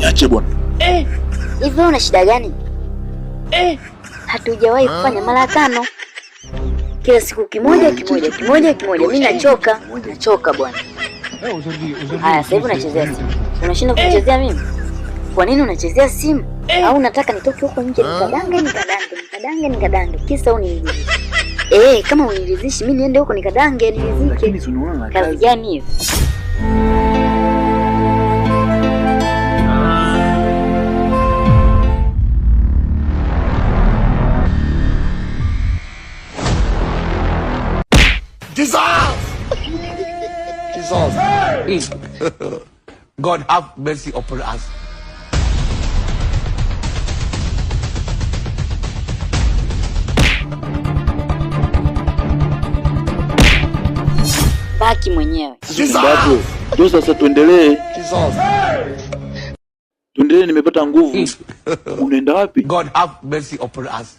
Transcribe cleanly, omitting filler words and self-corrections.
Niache bwana. Hivi una shida gani? Hatujawahi kufanya mara 5. Kila siku kimoja. Mimi nachoka bwana. Haya, sasa hivi unachezea simu. Unashinda kuchezea mimi? Kwa nini unachezea simu? Au unataka nitoke huko nje nikadange kisa uniridhishe? Kama uniridhishi mimi niende huko nikadange niridhike. Lakini tunaona kazi gani hiyo? Jesus. God have mercy upon us. Baki mwenyewe. Ndio sasa tuendelee. Tuendelee, nimepata nguvu. Unaenda wapi? God have mercy upon us.